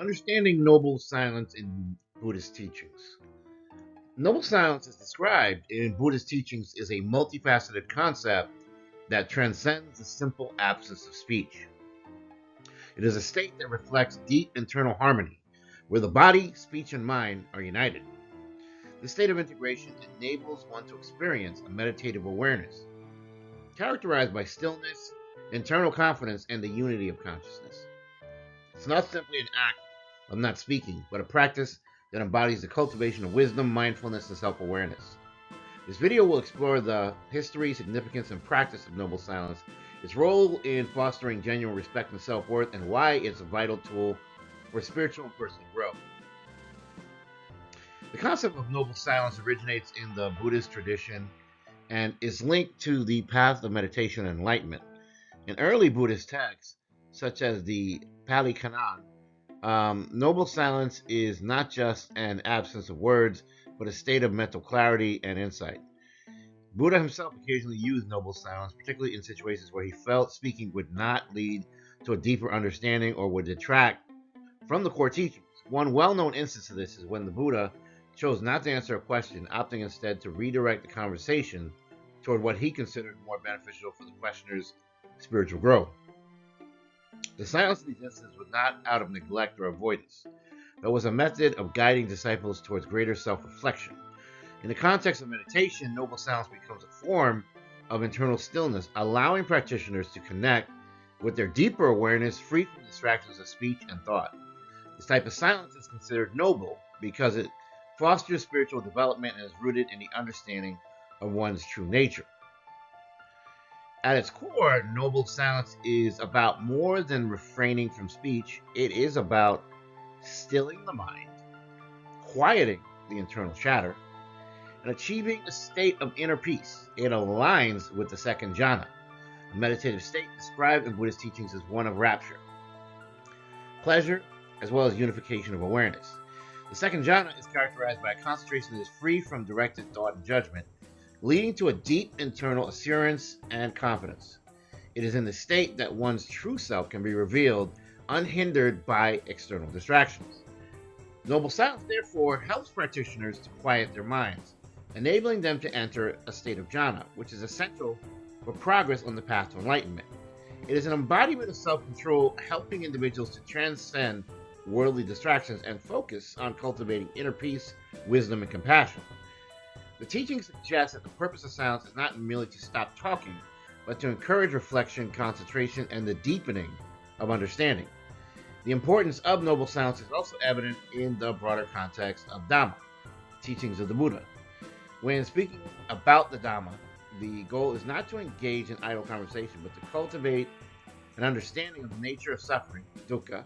Understanding noble silence in Buddhist teachings. Noble silence, as described in Buddhist teachings, is a multifaceted concept that transcends the simple absence of speech. It is a state that reflects deep internal harmony, where the body, speech, and mind are united. This state of integration enables one to experience a meditative awareness, characterized by stillness, internal confidence, and the unity of consciousness. It's not simply an act of not speaking, but a practice that embodies the cultivation of wisdom, mindfulness, and self awareness. This video will explore the history, significance, and practice of noble silence, its role in fostering genuine respect and self worth, and why it's a vital tool for spiritual and personal growth. The concept of noble silence originates in the Buddhist tradition and is linked to the path of meditation and enlightenment. In early Buddhist texts, such as the Pali Canon, noble silence is not just an absence of words, but a state of mental clarity and insight. Buddha himself occasionally used noble silence, particularly in situations where he felt speaking would not lead to a deeper understanding or would detract from the core teachings. One well-known instance of this is when the Buddha chose not to answer a question, opting instead to redirect the conversation toward what he considered more beneficial for the questioner's spiritual growth. The silence of these instances was not out of neglect or avoidance, but was a method of guiding disciples towards greater self-reflection. In the context of meditation, noble silence becomes a form of internal stillness, allowing practitioners to connect with their deeper awareness, free from distractions of speech and thought. This type of silence is considered noble because it fosters spiritual development and is rooted in the understanding of one's true nature. At its core, noble silence is about more than refraining from speech. It is about stilling the mind, quieting the internal chatter, and achieving a state of inner peace. It aligns with the second jhana, a meditative state described in Buddhist teachings as one of rapture, pleasure, as well as unification of awareness. The second jhana is characterized by a concentration that is free from directed thought and judgment, leading to a deep internal assurance and confidence. It is in the state that one's true self can be revealed, unhindered by external distractions. Noble silence, therefore, helps practitioners to quiet their minds, enabling them to enter a state of jhana, which is essential for progress on the path to enlightenment. It is an embodiment of self-control, helping individuals to transcend worldly distractions and focus on cultivating inner peace, wisdom, and compassion. The teaching suggests that the purpose of silence is not merely to stop talking, but to encourage reflection, concentration, and the deepening of understanding. The importance of noble silence is also evident in the broader context of Dhamma, teachings of the Buddha. When speaking about the Dhamma, the goal is not to engage in idle conversation, but to cultivate an understanding of the nature of suffering, dukkha,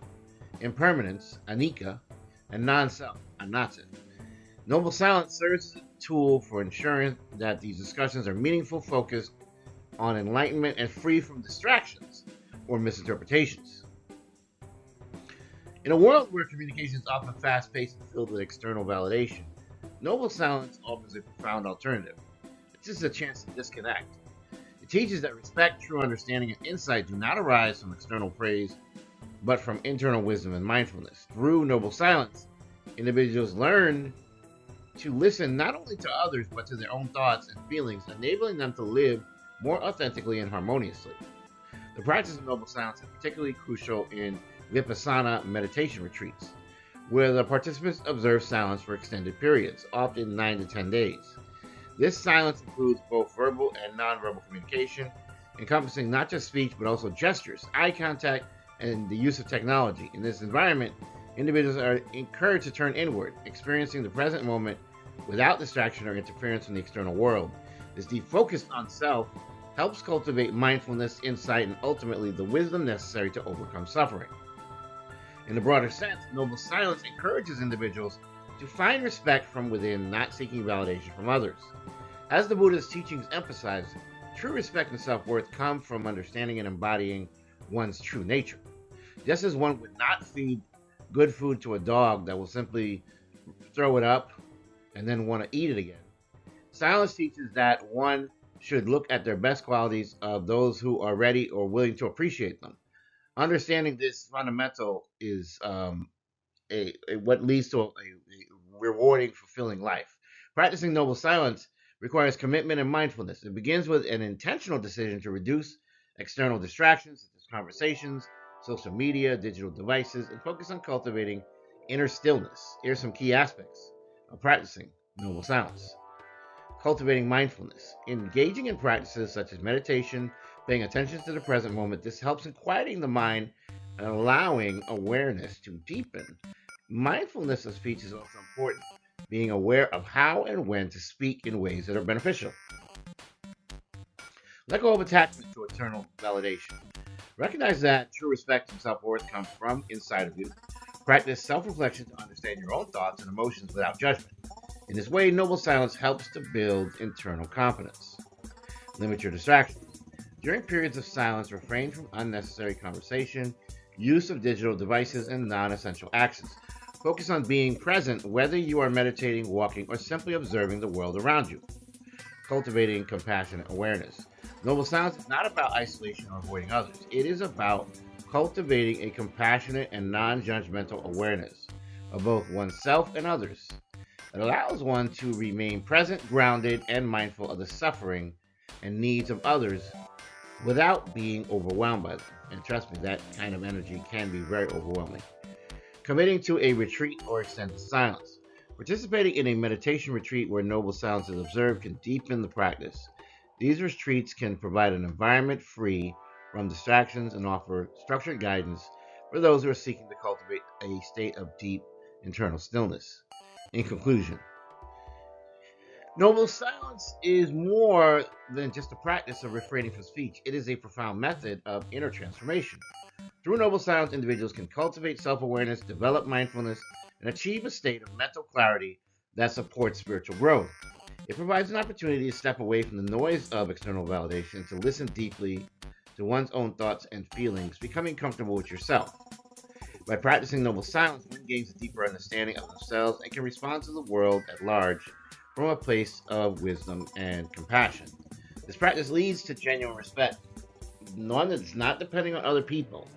impermanence, anicca, and non-self, anatta. Noble silence serves as a tool for ensuring that these discussions are meaningful, focused on enlightenment, and free from distractions or misinterpretations. In a world where communication is often fast-paced and filled with external validation, noble silence offers a profound alternative. It's just a chance to disconnect. It teaches that respect, true understanding, and insight do not arise from external praise, but from internal wisdom and mindfulness. Through noble silence, individuals learn to listen not only to others, but to their own thoughts and feelings, enabling them to live more authentically and harmoniously. The practice of noble silence is particularly crucial in Vipassana meditation retreats, where the participants observe silence for extended periods, often 9 to 10 days. This silence includes both verbal and nonverbal communication, encompassing not just speech, but also gestures, eye contact, and the use of technology. In this environment, individuals are encouraged to turn inward, experiencing the present moment without distraction or interference from the external world. This deep focus on self helps cultivate mindfulness, insight, and ultimately the wisdom necessary to overcome suffering. In the broader sense, noble silence encourages individuals to find respect from within, not seeking validation from others. As the Buddha's teachings emphasize, true respect and self-worth come from understanding and embodying one's true nature. Just as one would not feed good food to a dog that will simply throw it up and then want to eat it again, silence teaches that one should look at their best qualities of those who are ready or willing to appreciate them. Understanding this fundamental is what leads to a rewarding, fulfilling life. Practicing noble silence requires commitment and mindfulness. It begins with an intentional decision to reduce external distractions, such as conversations, social media, digital devices, and focus on cultivating inner stillness. Here's some key aspects of practicing noble silence. Cultivating mindfulness. Engaging in practices such as meditation, paying attention to the present moment, this helps in quieting the mind and allowing awareness to deepen. Mindfulness of speech is also important, being aware of how and when to speak in ways that are beneficial. Let go of attachment to external validation. Recognize that true respect and self-worth come from inside of you. Practice self-reflection to understand your own thoughts and emotions without judgment. In this way, noble silence helps to build internal confidence. Limit your distractions. During periods of silence, refrain from unnecessary conversation, use of digital devices, and non-essential actions. Focus on being present, whether you are meditating, walking, or simply observing the world around you. Cultivating compassionate awareness. Noble silence is not about isolation or avoiding others. It is about cultivating a compassionate and non-judgmental awareness of both oneself and others. It allows one to remain present, grounded, and mindful of the suffering and needs of others without being overwhelmed by them. And trust me, that kind of energy can be very overwhelming. Committing to a retreat or extended silence. Participating in a meditation retreat where noble silence is observed can deepen the practice. These retreats can provide an environment free from distractions and offer structured guidance for those who are seeking to cultivate a state of deep internal stillness. In conclusion, noble silence is more than just a practice of refraining from speech. It is a profound method of inner transformation. Through noble silence, individuals can cultivate self-awareness, develop mindfulness, and achieve a state of mental clarity that supports spiritual growth. It provides an opportunity to step away from the noise of external validation, to listen deeply to one's own thoughts and feelings, becoming comfortable with yourself. By practicing noble silence, one gains a deeper understanding of themselves and can respond to the world at large from a place of wisdom and compassion. This practice leads to genuine respect, one that's not depending on other people,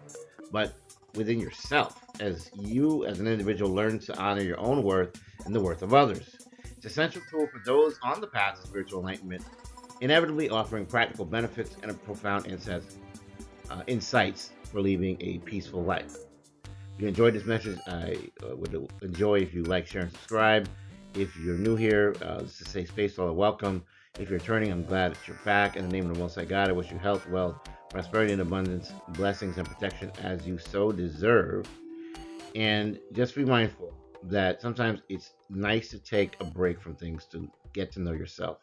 but within yourself, as you as an individual learn to honor your own worth and the worth of others. It's an essential tool for those on the path to spiritual enlightenment, inevitably offering practical benefits and a profound insights for living a peaceful life. If you enjoyed this message, I would enjoy if you like, share, and subscribe. If you're new here, this is a safe space, all are welcome. If you're returning, I'm glad that you're back. In the name of the Most High God, I wish you health, wealth, prosperity, and abundance, blessings, and protection as you so deserve. And just be mindful that sometimes it's nice to take a break from things to get to know yourself.